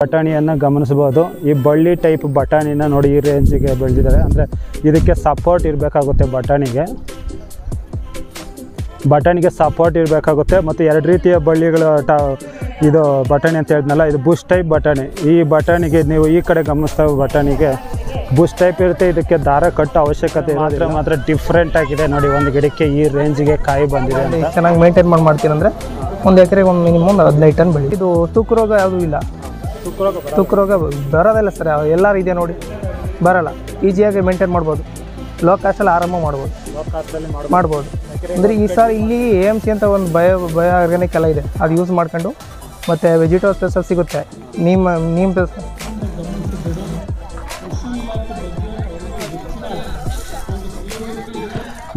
ಬಟಾಣಿಯನ್ನು ಗಮನಿಸಬಹುದು. ಈ ಬಳ್ಳಿ ಟೈಪ್ ಬಟಾಣಿನ ನೋಡಿ ಈ ರೇಂಜಿಗೆ ಬೆಳೆದಿದ್ದಾರೆ. ಅಂದರೆ ಇದಕ್ಕೆ ಸಪೋರ್ಟ್ ಇರಬೇಕಾಗುತ್ತೆ, ಬಟಾಣಿಗೆ ಸಪೋರ್ಟ್ ಇರಬೇಕಾಗುತ್ತೆ. ಮತ್ತು ಎರಡು ರೀತಿಯ ಬಳ್ಳಿಗಳು ಇದು ಬಟಾಣಿ ಅಂತ ಹೇಳಿದ್ನಲ್ಲ, ಇದು ಬುಷ್ ಟೈಪ್ ಬಟಾಣಿ. ಈ ಬಟಾಣಿಗೆ ನೀವು ಈ ಕಡೆ ಗಮನಿಸ್ತಾ ಬಟಾಣಿಗೆ ಬುಷ್ ಟೈಪ್ ಇರುತ್ತೆ. ಇದಕ್ಕೆ ದಾರ ಕಟ್ಟೋ ಅವಶ್ಯಕತೆ ಮಾತ್ರ ಡಿಫ್ರೆಂಟ್ ಆಗಿದೆ. ನೋಡಿ, ಒಂದು ಗಿಡಕ್ಕೆ ಈ ರೇಂಜಿಗೆ ಕಾಯಿ ಬಂದಿದೆ. ಚೆನ್ನಾಗಿ ಮೇಂಟೈನ್ ಮಾಡ್ತೀನಿ ಅಂದರೆ ಒಂದು ಎಕರೆಗೆ ಒಂದು ಮಿನಿಮಮ್ 15 ಟನ್ ಬೆಳೆ. ಇದು ತುಕ್ಕು ರೋಗ ಯಾವುದೂ ಇಲ್ಲ, ತುಕ್ಕು ರೋಗ ಬರೋದಿಲ್ಲ ಸರ್. ಎಲ್ಲರೂ ಇದೆ ನೋಡಿ, ಬರೋಲ್ಲ. ಈಸಿಯಾಗಿ ಮೇಂಟೈನ್ ಮಾಡ್ಬೋದು, ಲೋ ಕಾಸ್ಟಲ್ಲಿ ಆರಾಮ ಮಾಡ್ಬೋದು. ಅಂದರೆ ಈ ಸಾರಿ ಇಲ್ಲಿ AMC ಅಂತ ಒಂದು ಬಯೋ ಆರ್ಗ್ಯಾನಿಕ್ ಎಲ್ಲ ಇದೆ, ಅದು ಯೂಸ್ ಮಾಡ್ಕೊಂಡು ಮತ್ತು ವೆಜಿಟೇಬಲ್ ಸ್ಪೆಷಲ್ ಸಿಗುತ್ತೆ. ನೀಮ್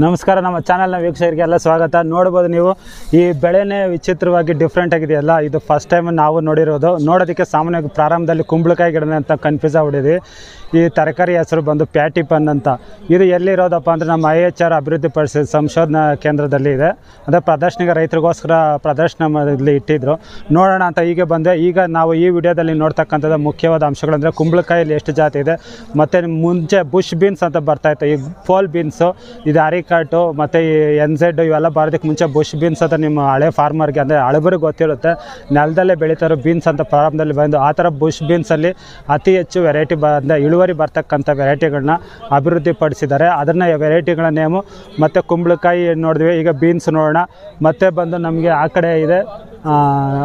ನಮಸ್ಕಾರ, ನಮ್ಮ ಚಾನಲ್ನ ವೀಕ್ಷಕರಿಗೆಲ್ಲ ಸ್ವಾಗತ. ನೋಡ್ಬೋದು ನೀವು, ಈ ಬೆಳೆನೇ ವಿಚಿತ್ರವಾಗಿ ಡಿಫ್ರೆಂಟ್ ಆಗಿದೆಯಲ್ಲ. ಇದು ಫಸ್ಟ್ ಟೈಮ್ ನಾವು ನೋಡಿರೋದು. ನೋಡೋದಕ್ಕೆ ಸಾಮಾನ್ಯವಾಗಿ ಪ್ರಾರಂಭದಲ್ಲಿ ಕುಂಬಳಕಾಯಿ ಗಿಡನೇ ಅಂತ ಕನ್ಫ್ಯೂಸ್ ಆಗ್ಬಿಟ್ಟಿದ್ವಿ. ಈ ತರಕಾರಿ ಹೆಸರು ಬಂದು ಪ್ಯಾಟಿ ಪನ್ ಅಂತ. ಇದು ಎಲ್ಲಿರೋದಪ್ಪ ಅಂದರೆ ನಮ್ಮ IHR ಅಭಿವೃದ್ಧಿಪಡಿಸಿದ ಸಂಶೋಧನಾ ಕೇಂದ್ರದಲ್ಲಿ ಇದೆ. ಅದೇ ಪ್ರದರ್ಶನಿಗೆ ರೈತರಿಗೋಸ್ಕರ ಪ್ರದರ್ಶನದಲ್ಲಿ ಇಟ್ಟಿದ್ರು. ನೋಡೋಣ ಅಂತ ಹೀಗೆ ಬಂದೆ. ಈಗ ನಾವು ಈ ವಿಡಿಯೋದಲ್ಲಿ ನೋಡ್ತಕ್ಕಂಥದ್ದು ಮುಖ್ಯವಾದ ಅಂಶಗಳಂದರೆ ಕುಂಬಳಕಾಯಲ್ಲಿ ಎಷ್ಟು ಜಾತಿ ಇದೆ, ಮತ್ತು ಮುಂಚೆ ಬುಷ್ ಬೀನ್ಸ್ ಅಂತ ಬರ್ತಾಯಿತ್ತು, ಈ ಫೋಲ್ ಬೀನ್ಸು, ಇದು ಅರಿಕಾಟು ಮತ್ತು ಈ NZ ಇವೆಲ್ಲ ಬರೋದಕ್ಕೆ ಮುಂಚೆ ಬುಷ್ ಬೀನ್ಸ್ ಅಂತ ನಿಮ್ಮ ಹಳೆ ಫಾರ್ಮರ್ಗೆ ಅಂದರೆ ಹಳಬರಿಗೆ ಗೊತ್ತಿರುತ್ತೆ. ನೆಲದಲ್ಲೇ ಬೆಳೀತಾರೋ ಬೀನ್ಸ್ ಅಂತ ಪ್ರಾರಂಭದಲ್ಲಿ ಬಂದು ಆ ಥರ ಬುಷ್ ಬೀನ್ಸಲ್ಲಿ ಅತಿ ಹೆಚ್ಚು ವೆರೈಟಿ ಇಳುವರಿ ಬರ್ತಕ್ಕಂಥ ವೆರೈಟಿಗಳನ್ನ ಅಭಿವೃದ್ಧಿಪಡಿಸಿದ್ದಾರೆ. ಅದನ್ನು ವೆರೈಟಿಗಳ ನೇಮು. ಮತ್ತು ಕುಂಬಳಕಾಯಿ ನೋಡಿದ್ವಿ, ಈಗ ಬೀನ್ಸ್ ನೋಡೋಣ. ಮತ್ತೆ ಬಂದು ನಮಗೆ ಆ ಕಡೆ ಇದೆ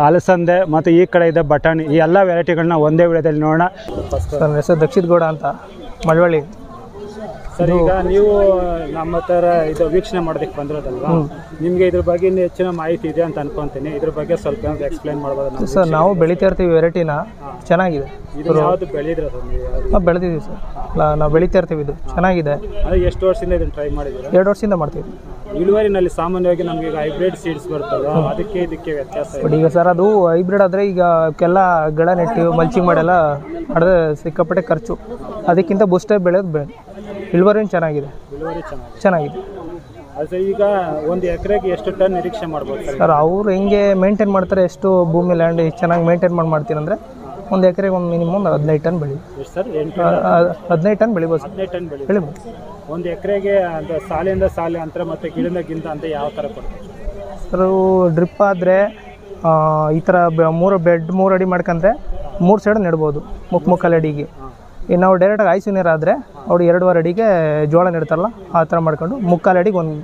ಅಲಸಂದೆ, ಮತ್ತು ಈ ಕಡೆ ಇದೆ ಬಟಾಣಿ. ಈ ಎಲ್ಲ ವೆರೈಟಿಗಳನ್ನ ಒಂದೇ ವಿಡಿಯೋದಲ್ಲಿ ನೋಡೋಣ. ನನ್ನ ಹೆಸರು ದಕ್ಷಿತ್ ಗೌಡ ಅಂತ, ಮಳವಳ್ಳಿ. ಸರ್, ಈಗ ನೀವು ನಮ್ಮ ಥರ ಇದು ವೀಕ್ಷಣೆ ಮಾಡೋದಕ್ಕೆ ಬಂದಿರೋದಲ್ವಾ, ನಿಮಗೆ ಇದ್ರ ಬಗ್ಗೆ ಇನ್ನೂ ಹೆಚ್ಚಿನ ಮಾಹಿತಿ ಇದೆ ಅಂತ ಅನ್ಕೊತೀನಿ. ಇದ್ರ ಬಗ್ಗೆ ಸ್ವಲ್ಪ ಎಕ್ಸ್ಪ್ಲೈನ್ ಮಾಡ್ಬೋದು ಸರ್? ನಾವು ಬೆಳೀತಾ ಇರ್ತೀವಿ, ವೆರೈಟಿನ ಚೆನ್ನಾಗಿದೆ. ಯಾವುದು ಬೆಳೆದಿರೋ ಸರ್ ನೀವು? ನಾವು ಬೆಳೆದಿದ್ದೀವಿ ಸರ್, ನಾವು ಬೆಳೀತಾ ಇರ್ತೀವಿ. ಇದು ಚೆನ್ನಾಗಿದೆ. ಅದೇ ಎಷ್ಟು ವರ್ಷದಿಂದ ಇದನ್ನು ಟ್ರೈ ಮಾಡಿದ್ದೀರಾ? 2 ವರ್ಷದಿಂದ ಮಾಡ್ತೀವಿ. ಇಳುವರಿನಲ್ಲಿ ಸಾಮಾನ್ಯವಾಗಿ ನಮಗೆ ಈಗ ಹೈಬ್ರಿಡ್ ಸೀಡ್ಸ್ ಬರ್ತಲ್ಲ, ಅದಕ್ಕೆ ಇದಕ್ಕೆ ವ್ಯತ್ಯಾಸ? ಈಗ ಸರ್, ಅದು ಹೈಬ್ರಿಡ್ ಆದರೆ ಈಗ ಕೆಲ ಗಿಡ ನೆಟ್ಟು ಮಲ್ಚಿಂಗ್ ಮಾಡೆಲ್ಲ ಮಾಡಿದ್ರೆ ಸಿಕ್ಕಾಪಟ್ಟೆ ಖರ್ಚು. ಅದಕ್ಕಿಂತ ಬುಷ್ ಟೈಪ್ ಬೆಳೆಯೋದು ಇಳುವರಿನೂ ಚೆನ್ನಾಗಿದೆ. ಚೆನ್ನಾಗಿದೆ. ಅದು ಈಗ ಒಂದು ಎಕರೆಗೆ ಎಷ್ಟು ಟನ್ ನಿರೀಕ್ಷೆ ಮಾಡ್ಬೋದು ಸರ್? ಅವ್ರು ಹೆಂಗೆ ಮೇಂಟೈನ್ ಮಾಡ್ತಾರೆ, ಎಷ್ಟು ಭೂಮಿ ಲ್ಯಾಂಡ್ ಚೆನ್ನಾಗಿ ಮೇಂಟೈನ್ ಮಾಡ್ತೀನಿ ಅಂದರೆ ಒಂದು ಎಕರೆಗೆ ಒಂದು ಮಿನಿಮಮ್ 15 ಟನ್ ಬೆಳಿ. ಸರ್, 15 ಟನ್ ಬೆಳಿಬೋದು. 15 ಟನ್ ಬೆಳಿಬೋದು. ಒಂದು ಎಕರೆಗೆ ಅಂದರೆ ಸಾಲಿಂದ ಸಾಲಿ ಅಂತರ ಮತ್ತು ಗಿಡದ ಗಿಂತ ಅಂತ ಯಾವ ಥರ ಕೊಡ್ತಾರೆ ಸರ್? ಡ್ರಿಪ್ ಆದರೆ ಈ ಥರ 3 ಅಡಿ ಮಾಡ್ಕೊಂಡ್ರೆ 3 ಸೈಡ್ ನೆಡ್ಬೋದು, ಮುಕ್ಕಾಲು ಅಡಿಗೆ. ಇನ್ನು ನಾವು ಡೈರೆಕ್ಟಾಗಿ ಆಯ್ಸು ನೀರು ಆದರೆ ಅವ್ರು 2.5 ಅಡಿಗೆ ಜೋಳ ನೆಡ್ತಾರಲ್ಲ, ಆ ಥರ ಮಾಡ್ಕೊಂಡು ಮುಕ್ಕಾಲು ಅಡಿಗೆ ಒಂದು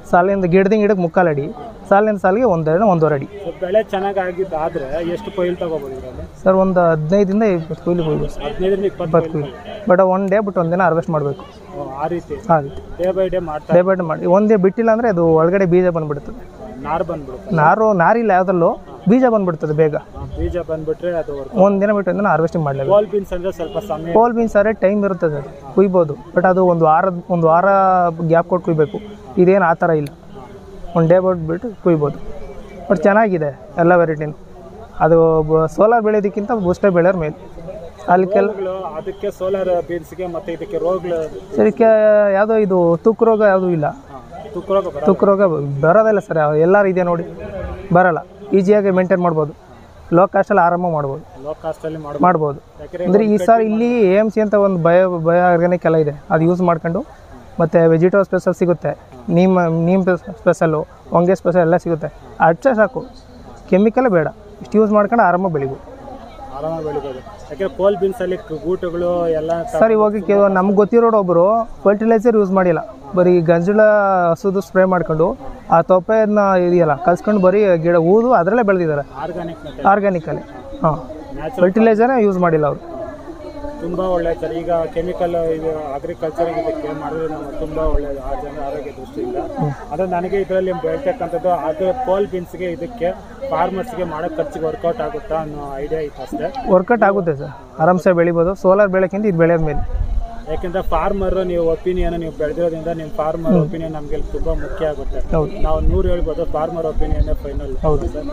ಸಾಲಿಂದ ಗಿಡಕ್ಕೆ ಮುಕ್ಕಾಲು ಅಡಿ, ಸಾಲಿನಿಂದ ಸಾಲಿಗೆ 1.5 ಅಡಿ. ಬೆಳೆ ಚೆನ್ನಾಗಿದ್ದಾದರೆ ಎಷ್ಟು ಕೊಯ್ಲು ತಗೋಬೋದು ಸರ್? ಒಂದು 15ರಿಂದ 20 ಕೊಯ್ಲು ಕೊಯ್ಬೋದು ಸರ್. 15ರಿಂದ 20 ಕೊಯ್ಲು. ಬಟ್ ಒನ್ ಡೇ ಬಿಟ್ಟು ಒಂದಿನ ಹಾರ್ವೆಸ್ಟ್ ಮಾಡಬೇಕು. ಆ ರೀತಿ ಡೇ ಬೈ ಡೇ ಮಾಡಿ ಒಂದೇ ಬಿಟ್ಟಿಲ್ಲ ಅಂದರೆ ಅದು ಒಳಗಡೆ ಬೀಜ ಬಂದುಬಿಡ್ತದೆ. ನಾರಿಲ್ಲ ಯಾವುದಲ್ಲೂ, ಬೀಜ ಬಂದುಬಿಡ್ತದೆ ಬೇಗ. ಬೀಜ ಬಂದುಬಿಟ್ರೆ ಅದು ಒಂದಿನ ಬಿಟ್ಟು ಒಂದಿನ ಹಾರ್ವೆಸ್ಟಿಂಗ್ ಮಾಡಲೇಬೇಕು. ಪೋಲ್ ಬೀನ್ಸ್ ಅಂದರೆ ಸ್ವಲ್ಪ ಸಮಯ, ಪೋಲ್ ಬೀನ್ಸ್ ಆದರೆ ಟೈಮ್ ಇರುತ್ತದೆ, ಕುಯ್ಬೋದು. ಬಟ್ ಅದು ಒಂದು ವಾರ ಗ್ಯಾಪ್ ಕೊಟ್ಟು ಕುಯ್ಬೇಕು. ಇದೇನು ಆ ಥರ ಇಲ್ಲ, ಒಂದು ಡೇ ಬಿಟ್ಟು ಕುಯ್ಬೋದು. ಬಟ್ ಚೆನ್ನಾಗಿದೆ ಎಲ್ಲ ವೆರೈಟಿನೂ. ಅದು ಸೋಲಾರ್ ಬೆಳೆಯೋದಕ್ಕಿಂತ ಬೂಸ್ಟರ್ ಬೆಳೆಯೋರು ಮೇಲೆ. ಅದಕ್ಕೆ ಸೋಲಾರ್ ಬೀನ್ಸ್ಗೆ ಮತ್ತು ಇದಕ್ಕೆ ರೋಗಗಳು ಇದಕ್ಕೆ ಯಾವುದೋ ಇದು ತುಕ್ಕು ರೋಗ ಯಾವುದೂ ಇಲ್ಲ. ತುಕ್ಕು ರೋಗ ಬರೋದಿಲ್ಲ ಸರ್. ಎಲ್ಲರೂ ಇದೆ ನೋಡಿ, ಬರೋಲ್ಲ. ಈಸಿಯಾಗಿ ಮೇಂಟೈನ್ ಮಾಡ್ಬೋದು, ಲೋ ಕಾಸ್ಟಲ್ಲಿ ಆರಾಮ ಮಾಡ್ಬೋದು. ಅಂದರೆ ಈ ಸಾರಿ ಇಲ್ಲಿ AMC ಅಂತ ಒಂದು ಬಯೋ ಆರ್ಗ್ಯಾನಿಕ್ ಎಲ್ಲ ಇದೆ, ಅದು ಯೂಸ್ ಮಾಡ್ಕೊಂಡು ಮತ್ತು ವೆಜಿಟೇಬಲ್ ಸ್ಪೆಷಲ್ ಸಿಗುತ್ತೆ, ನೀಮ್ ಸ್ಪೆಷಲ್ಲು, ಹೊಂಗೆ ಸ್ಪೆಷಲ್ ಎಲ್ಲ ಸಿಗುತ್ತೆ. ಅಷ್ಟೇ ಸಾಕು, ಕೆಮಿಕಲ್ ಬೇಡ. ಇಷ್ಟು ಯೂಸ್ ಮಾಡ್ಕೊಂಡು ಆರಾಮಾಗಿ ಬೆಳಿಬೋದು. ಯಾಕೆಂದರೆ ಪೋಲ್ ಬೀನ್ಸಲ್ಲಿ ಗೂಟುಗಳು ಎಲ್ಲ ಸರ್, ಇವಾಗ ನಮ್ಗೆ ಗೊತ್ತಿರೋರು ಒಬ್ಬರು ಫರ್ಟಿಲೈಸರ್ ಯೂಸ್ ಮಾಡಿಲ್ಲ, ಬರೀ ಗಂಜಲ ಹಸುದು ಸ್ಪ್ರೇ ಮಾಡ್ಕೊಂಡು ಆ ತೊಪ್ಪೆಯನ್ನ ಇದೆಯಲ್ಲ ಕಲ್ಸ್ಕೊಂಡು ಬರೀ ಗಿಡ ಊದು ಅದರಲ್ಲೇ ಬೆಳೆದಿದ್ದಾರೆ ಆರ್ಗ್ಯಾನಿಕಲ್ಲಿ. ಫರ್ಟಿಲೈಸರೇ ಯೂಸ್ ಮಾಡಿಲ್ಲ ಅವರು. ತುಂಬ ಒಳ್ಳೆಯದು ಸರ್. ಈಗ ಕೆಮಿಕಲ್ ಇದು ಅಗ್ರಿಕಲ್ಚರಿಗೆ ಇದಕ್ಕೆ ಮಾಡಿದ್ರೆ ನಾವು ತುಂಬ ಒಳ್ಳೆಯದು ಆ ಜನ ಆರೋಗ್ಯ ದೃಷ್ಟಿಯಿಂದ. ಅದು ನನಗೆ ಇದರಲ್ಲಿ ಬೆಳ್ತಕ್ಕಂಥದ್ದು ಅದು ಪೋಲ್ ಬೀನ್ಸ್ಗೆ ಇದಕ್ಕೆ ಫಾರ್ಮರ್ಸ್ಗೆ ಮಾಡೋ ಖರ್ಚಿಗೆ ವರ್ಕೌಟ್ ಆಗುತ್ತಾ ಅನ್ನೋ ಐಡಿಯಾ ಇತ್ತು ಅಷ್ಟೇ. ವರ್ಕೌಟ್ ಆಗುತ್ತೆ ಸರ್, ಆರಾಮ್ಸೆ ಬೆಳಿಬೋದು. ಸೋಲಾರ್ ಬೆಳೆಕ್ಕಿಂತ ಇದು ಬೆಳೆಯೋದ ಮೇಲೆ. ಯಾಕೆಂದರೆ ಫಾರ್ಮರು ನೀವು ಒಪಿನಿಯನ್ ನೀವು ಬೆಳೆದಿರೋದ್ರಿಂದ ನಿಮ್ಮ ಫಾರ್ಮರ್ ಒಪಿನಿಯನ್ ನಮಗೆ ತುಂಬ ಮುಖ್ಯ ಆಗುತ್ತೆ. ನಾವು 100 ಹೇಳ್ಬೋದು, ಫಾರ್ಮರ್ ಒಪಿನಿಯನ್ನೇ ಫೈನಲ್. ಹೌದು ಸರ್.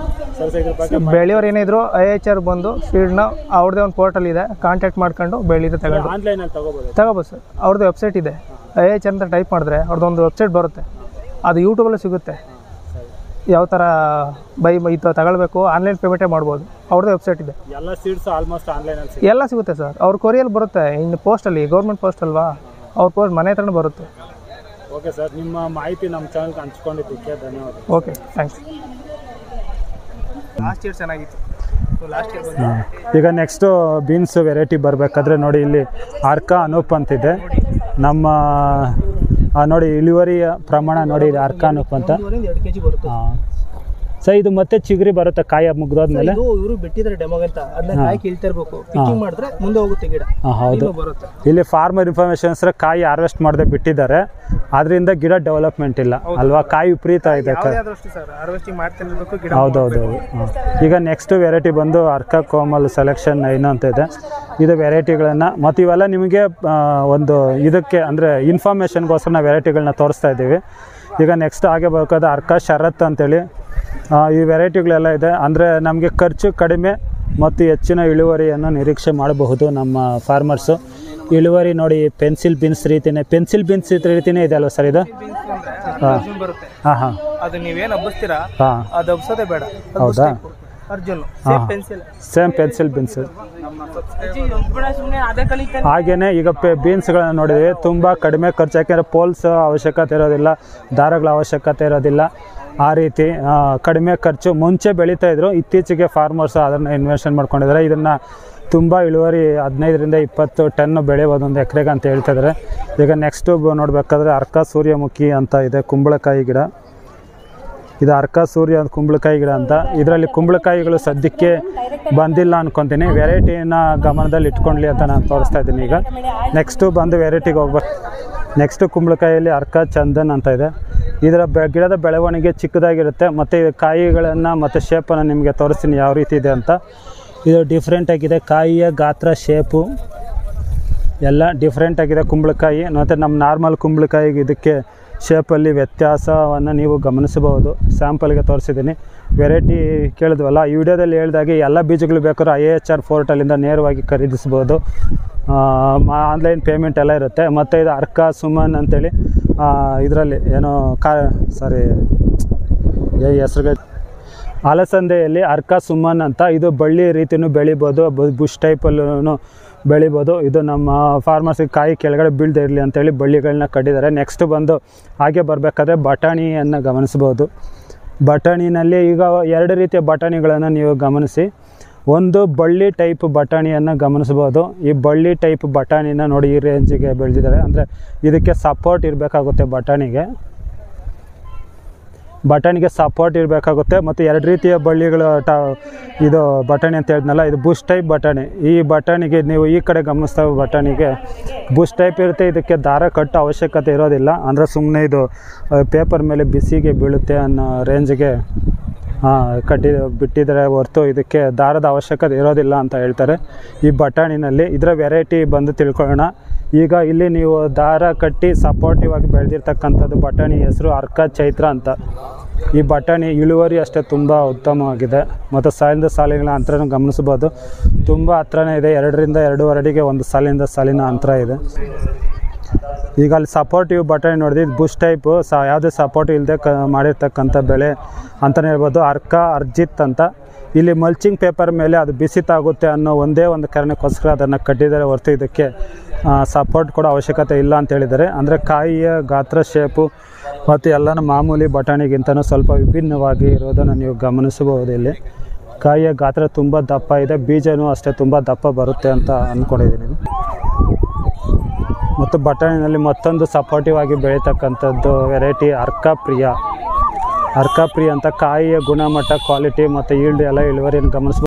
ಇದ್ರ ಬಗ್ಗೆ ಬೆಳೆಯೋರು ಏನಿದ್ರು IHR ಬಂದು ಸೀಡ್ನ ಅವ್ರದ್ದೇ ಒಂದು ಪೋರ್ಟಲ್ ಇದೆ, ಕಾಂಟ್ಯಾಕ್ಟ್ ಮಾಡ್ಕೊಂಡು ಬೆಳೀರಿ ತಗೊಂಡು ಆನ್ಲೈನಲ್ಲಿ ತಗೋಬೋದು ಸರ್. ಅವ್ರದ್ದು ವೆಬ್ಸೈಟ್ ಇದೆ, IHR ಅಂತ ಟೈಪ್ ಮಾಡಿದ್ರೆ ಅವ್ರದ್ದೊಂದು ವೆಬ್ಸೈಟ್ ಬರುತ್ತೆ, ಅದು ಯೂಟ್ಯೂಬಲ್ಲೂ ಸಿಗುತ್ತೆ. ಯಾವ ಥರ ಇದು ತಗೊಳ್ಬೇಕು ಆನ್ಲೈನ್ ಪೇಮೆಂಟೇ ಮಾಡ್ಬೋದು. ಅವ್ರದ್ದೇ ವೆಬ್ಸೈಟ್ ಇದೆ. ಎಲ್ಲ ಸೀಡ್ಸ್ ಆಲ್ಮೋಸ್ಟ್ ಆನ್ಲೈನಲ್ಲಿ ಎಲ್ಲ ಸಿಗುತ್ತೆ ಸರ್. ಅವ್ರ ಕೊರಿಯಲ್ಲಿ ಬರುತ್ತೆ, ಇನ್ನು ಪೋಸ್ಟಲ್ಲಿ ಗೌರ್ಮೆಂಟ್ ಪೋಸ್ಟ್ ಅಲ್ವಾ, ಅವ್ರ ಪೋಸ್ಟ್ ಮನೆ ಹತ್ರನೇ ಬರುತ್ತೆ. ಓಕೆ ಸರ್, ನಿಮ್ಮ ಮಾಹಿತಿ ನಮ್ಮ ಚಾನಲ್ಗೆ ಹಂಚ್ಕೊಂಡಿದ್ದಕ್ಕೆ ಧನ್ಯವಾದ. Okay, thanks. ಲಾಸ್ಟ್ ಇಯರ್ ಚೆನ್ನಾಗಿತ್ತು. ಈಗ ನೆಕ್ಸ್ಟು ಬೀನ್ಸ್ ವೆರೈಟಿ ಬರಬೇಕಾದ್ರೆ ನೋಡಿ, ಇಲ್ಲಿ ಅರ್ಕಾ ಅನೂಪ್ ಅಂತಿದೆ. ನಮ್ಮ ನೋಡಿ ಇಳುವರಿಯ ಪ್ರಮಾಣ ನೋಡಿ, ಇದು ಅರ್ಕಾ ಅನೂಪ್ ಅಂತ. 2 kg ಬರುತ್ತೆ. ಸರ್ ಇದು ಮತ್ತೆ ಚಿಗುರಿ ಬರುತ್ತೆ ಕಾಯಿ ಮುಗ್ದೋದ್ಮೇಲೆ? ಇವರು ಬಿಟ್ಟಿದ್ದಾರೆ ಡೆಮೋಗೆ ಅಂತ, ಅದನ್ನ ಕಾಯಿ ಕೀಳ್ತಾ ಇರಬೇಕು. ಪಿಕಿಂಗ್ ಮಾಡಿದ್ರೆ ಮುಂದೆ ಹೋಗುತ್ತೆ ಗಿಡ. ಹೌದು, ಬರುತ್ತೆ. ಇಲ್ಲಿ ಫಾರ್ಮರ್ ಇನ್ಫಾರ್ಮೇಶನ್ ಕಾಯಿ ಹಾರ್ವೆಸ್ಟ್ ಮಾಡದೆ ಬಿಟ್ಟಿದ್ದಾರೆ, ಅದರಿಂದ ಗಿಡ ಡೆವಲಪ್ಮೆಂಟ್ ಇಲ್ಲ ಅಲ್ವಾ, ಕಾಯಿ ವಿಪರೀತ ಇದೆ. ಹೌದೌದು. ಈಗ ನೆಕ್ಸ್ಟ್ ವೆರೈಟಿ ಬಂದು ಅರ್ಕಾ ಕೋಮಲ್ ಸೆಲೆಕ್ಷನ್ 9 ಅಂತ ಇದೆ. ಇದು ವೆರೈಟಿಗಳನ್ನು ಮತ್ತು ಇವೆಲ್ಲ ನಿಮಗೆ ಒಂದು ಇದಕ್ಕೆ ಅಂದರೆ ಇನ್ಫಾರ್ಮೇಷನ್ಗೋಸ್ಕರ ನಾವು ವೆರೈಟಿಗಳನ್ನ ತೋರಿಸ್ತಾ ಇದ್ದೀವಿ. ಈಗ ನೆಕ್ಸ್ಟ್ ಹಾಗೆ ಬೇಕಾದ ಅರ್ಕಾ ಶರತ್ ಅಂತೇಳಿ ಈ ವೆರೈಟಿಗಳೆಲ್ಲ ಇದೆ. ಅಂದರೆ ನಮಗೆ ಖರ್ಚು ಕಡಿಮೆ ಮತ್ತು ಹೆಚ್ಚಿನ ಇಳುವರಿಯನ್ನು ನಿರೀಕ್ಷೆ ಮಾಡಬಹುದು ನಮ್ಮ ಫಾರ್ಮರ್ಸು. ಇಳುವರಿ ನೋಡಿ ಪೆನ್ಸಿಲ್ ಬೀನ್ಸ್ ರೀತಿಯೇ, ಪೆನ್ಸಿಲ್ ಬೀನ್ಸ್ ರೀತಿಯೇ ಇದೆ ಅಲ್ವ ಸರ್ ಇದು? ಹಾಂ, ಅದು ನೀವೇನು ಹಬ್ಬಿಸ್ತೀರಾ ಅದು ಹಬ್ಸೋದೇ ಬೇಡ. ಹೌದಾ? Same pencil beans. ಹಾಗೆಯೇ ಈಗ ಬೀನ್ಸ್ಗಳನ್ನು ನೋಡಿದ್ವಿ, ತುಂಬ ಕಡಿಮೆ ಖರ್ಚು, ಯಾಕೆಂದರೆ ಪೋಲ್ಸ್ ಅವಶ್ಯಕತೆ ಇರೋದಿಲ್ಲ, ದಾರಗಳ ಅವಶ್ಯಕತೆ ಇರೋದಿಲ್ಲ. ಆ ರೀತಿ ಕಡಿಮೆ ಖರ್ಚು ಮುಂಚೆ ಬೆಳೀತಾಯಿದ್ರು, ಇತ್ತೀಚೆಗೆ ಫಾರ್ಮರ್ಸ್ ಅದನ್ನು ಇನ್ವೆನ್ಷನ್ ಮಾಡ್ಕೊಂಡಿದ್ದಾರೆ. ಇದನ್ನು ತುಂಬ ಇಳುವರಿ 15ರಿಂದ 20 ಟನ್ ಬೆಳೆಯೋದು ಒಂದು ಎಕರೆಗೆ ಅಂತ ಹೇಳ್ತಾಯಿದ್ದಾರೆ. ಈಗ ನೆಕ್ಸ್ಟು ನೋಡಬೇಕಾದ್ರೆ ಅರ್ಕಾ ಸೂರ್ಯಮುಖಿ ಅಂತ ಇದೆ, ಕುಂಬಳಕಾಯಿ ಗಿಡ. ಇದು ಅರ್ಕಾ ಸೂರ್ಯ ಕುಂಬಳಕಾಯಿ ಗಿಡ ಅಂತ. ಇದರಲ್ಲಿ ಕುಂಬಳಕಾಯಿಗಳು ಸದ್ಯಕ್ಕೆ ಬಂದಿಲ್ಲ ಅನ್ಕೊತೀನಿ, ವೆರೈಟಿನ ಗಮನದಲ್ಲಿ ಇಟ್ಕೊಳ್ಳಿ ಅಂತ ನಾನು ತೋರಿಸ್ತಾ ಇದ್ದೀನಿ. ಈಗ ನೆಕ್ಸ್ಟು ಬಂದು ವೆರೈಟಿಗೆ ಹೋಗ್ಬೇಕು. ನೆಕ್ಸ್ಟು ಕುಂಬಳಕಾಯಿಯಲ್ಲಿ ಅರ್ಕಾ ಚಂದನ್ ಅಂತ ಇದೆ. ಇದರ ಗಿಡದ ಬೆಳವಣಿಗೆ ಚಿಕ್ಕದಾಗಿರುತ್ತೆ ಮತ್ತು ಕಾಯಿಗಳನ್ನು ಮತ್ತು ಶೇಪನ್ನು ನಿಮಗೆ ತೋರಿಸ್ತೀನಿ ಯಾವ ರೀತಿ ಇದೆ ಅಂತ. ಇದು ಡಿಫ್ರೆಂಟಾಗಿದೆ, ಕಾಯಿಯ ಗಾತ್ರ ಶೇಪು ಎಲ್ಲ ಡಿಫ್ರೆಂಟಾಗಿದೆ ಕುಂಬಳಕಾಯಿ. ಮತ್ತು ನಮ್ಮ ನಾರ್ಮಲ್ ಕುಂಬಳಕಾಯಿಗೆ ಇದಕ್ಕೆ ಶೇಪಲ್ಲಿ ವ್ಯತ್ಯಾಸವನ್ನು ನೀವು ಗಮನಿಸಬಹುದು. ಸ್ಯಾಂಪಲ್ಗೆ ತೋರಿಸಿದ್ದೀನಿ. ವೆರೈಟಿ ಕೇಳಿದ್ವಲ್ಲ, ಈ ವಿಡಿಯೋದಲ್ಲಿ ಹೇಳಿದಾಗೆ ಎಲ್ಲ ಬೀಜಗಳು ಬೇಕಾದ್ರೂ IAHR ಪೋರ್ಟಲಿಂದ ನೇರವಾಗಿ ಖರೀದಿಸ್ಬೋದು. ಆನ್ಲೈನ್ ಪೇಮೆಂಟ್ ಎಲ್ಲ ಇರುತ್ತೆ. ಮತ್ತು ಇದು ಅರ್ಕಾ ಸುಮನ್ ಅಂತೇಳಿ ಇದರಲ್ಲಿ ಏನೋ ಹೆಸರುಗಳು ಅಲಸಂದೆಯಲ್ಲಿ ಅರ್ಕಾ ಸುಮನ್ ಅಂತ, ಇದು ಬಳ್ಳಿ ರೀತಿಯೂ ಬೆಳಿಬೋದು, ಬುಷ್ ಟೈಪಲ್ಲೂ ಬೆಳಿಬೋದು. ಇದು ನಮ್ಮ ಫಾರ್ಮರ್ಸಿಗೆ ಕಾಯಿ ಕೆಳಗಡೆ ಬೀಳದೆ ಇರಲಿ ಅಂತೇಳಿ ಬಳ್ಳಿಗಳನ್ನ ಕಟ್ಟಿದ್ದಾರೆ. ನೆಕ್ಸ್ಟ್ ಬಂದು ಹಾಗೆ ಬರಬೇಕಾದ್ರೆ ಬಟಾಣಿಯನ್ನು ಗಮನಿಸ್ಬೋದು. ಬಟಾಣಿನಲ್ಲಿ ಈಗ 2 ರೀತಿಯ ಬಟಾಣಿಗಳನ್ನು ನೀವು ಗಮನಿಸಿ. ಒಂದು ಬಳ್ಳಿ ಟೈಪ್ ಬಟಾಣಿಯನ್ನು ಗಮನಿಸ್ಬೋದು. ಈ ಬಳ್ಳಿ ಟೈಪ್ ಬಟಾಣಿನ ನೋಡಿ ಈ ರೇಂಜಿಗೆ ಬೆಳೆದಿದ್ದಾರೆ. ಅಂದರೆ ಇದಕ್ಕೆ ಸಪೋರ್ಟ್ ಇರಬೇಕಾಗುತ್ತೆ, ಬಟಾಣಿಗೆ ಸಪೋರ್ಟ್ ಇರಬೇಕಾಗುತ್ತೆ. ಮತ್ತು 2 ರೀತಿಯ ಬಳ್ಳಿಗಳು ಇದು ಬಟಾಣಿ ಅಂತ ಹೇಳಿದ್ನಲ್ಲ, ಇದು ಬುಷ್ ಟೈಪ್ ಬಟಾಣಿ. ಈ ಬಟಾಣಿಗೆ ನೀವು ಈ ಕಡೆ ಗಮನಿಸ್ತಾ ಬಟಾಣಿಗೆ ಬುಷ್ ಟೈಪ್ ಇರುತ್ತೆ, ಇದಕ್ಕೆ ದಾರ ಕಟ್ಟೋ ಅವಶ್ಯಕತೆ ಇರೋದಿಲ್ಲ. ಅಂದರೆ ಸುಮ್ಮನೆ ಇದು ಪೇಪರ್ ಮೇಲೆ ಬಿಸಿಗೆ ಬೀಳುತ್ತೆ ಅನ್ನೋ ರೇಂಜಿಗೆ ಬಿಟ್ಟಿದ್ದಾರೆ ಹೊರತು ಇದಕ್ಕೆ ದಾರದ ಅವಶ್ಯಕತೆ ಇರೋದಿಲ್ಲ ಅಂತ ಹೇಳ್ತಾರೆ ಈ ಬಟಾಣಿನಲ್ಲಿ. ಇದರ ವೆರೈಟಿ ಬಂದು ತಿಳ್ಕೊಳ್ಳೋಣ. ಈಗ ಇಲ್ಲಿ ನೀವು ದಾರ ಕಟ್ಟಿ ಸಪೋರ್ಟಿವ್ ಆಗಿ ಬೆಳೆದಿರ್ತಕ್ಕಂಥದ್ದು ಬಟಾಣಿ ಹೆಸರು ಅರ್ಕಾ ಚೈತ್ರ ಅಂತ. ಈ ಬಟಾಣಿ ಇಳುವರಿ ಅಷ್ಟೇ ತುಂಬ ಉತ್ತಮವಾಗಿದೆ. ಮತ್ತು ಸಾಲಿನ ಅಂತರನೂ ಗಮನಿಸ್ಬೋದು, ತುಂಬ ಹತ್ರನೇ ಇದೆ. 2ರಿಂದ 2.5 ಅಡಿಗೆ ಒಂದು ಸಾಲಿನ ಅಂತರ ಇದೆ. ಈಗ ಅಲ್ಲಿ ಸಪೋರ್ಟಿವ್ ಬಟಾಣಿ ನೋಡಿದ್ವಿ, ಬುಷ್ ಟೈಪು ಯಾವುದೇ ಸಪೋರ್ಟಿವ್ ಇಲ್ಲದೆ ಮಾಡಿರ್ತಕ್ಕಂಥ ಬೆಳೆ ಅಂತಲೇ ಹೇಳ್ಬೋದು. ಅರ್ಕಾ ಅರ್ಜಿತ್ ಅಂತ. ಇಲ್ಲಿ ಮಲ್ಚಿಂಗ್ ಪೇಪರ್ ಮೇಲೆ ಅದು ಬಿಸಿ ತಾಗುತ್ತೆ ಅನ್ನೋ ಒಂದೇ ಒಂದು ಕಾರಣಕ್ಕೋಸ್ಕರ ಅದನ್ನು ಕಟ್ಟಿದ್ದಾರೆ ಹೊರತು ಇದಕ್ಕೆ ಸಪೋರ್ಟ್ ಕೊಡೋ ಅವಶ್ಯಕತೆ ಇಲ್ಲ ಅಂತ ಹೇಳಿದ್ದಾರೆ. ಅಂದರೆ ಕಾಯಿಯ ಗಾತ್ರ ಶೇಪು ಮತ್ತು ಎಲ್ಲನೂ ಮಾಮೂಲಿ ಬಟಾಣಿಗಿಂತನೂ ಸ್ವಲ್ಪ ವಿಭಿನ್ನವಾಗಿ ಇರೋದನ್ನು ನೀವು ಗಮನಿಸಬಹುದು. ಇಲ್ಲಿ ಕಾಯಿಯ ಗಾತ್ರ ತುಂಬ ದಪ್ಪ ಇದೆ, ಬೀಜನೂ ಅಷ್ಟೇ ತುಂಬ ದಪ್ಪ ಬರುತ್ತೆ ಅಂತ ಅಂದ್ಕೊಂಡಿದ್ದೀನಿ. ಮತ್ತು ಬಟಾಣಿನಲ್ಲಿ ಮತ್ತೊಂದು ಸಪೋರ್ಟಿವ್ ಆಗಿ ಬೆಳೀತಕ್ಕಂಥದ್ದು ವೆರೈಟಿ ಅರ್ಕಾ ಪ್ರಿಯ ಅಂತ. ಕಾಯಿಯ ಗುಣಮಟ್ಟ, ಕ್ವಾಲಿಟಿ ಮತ್ತು ಈಲ್ಡ್ ಎಲ್ಲ ಇಳುವರಿಯನ್ನು ಗಮನಿಸ್ಬೋದು.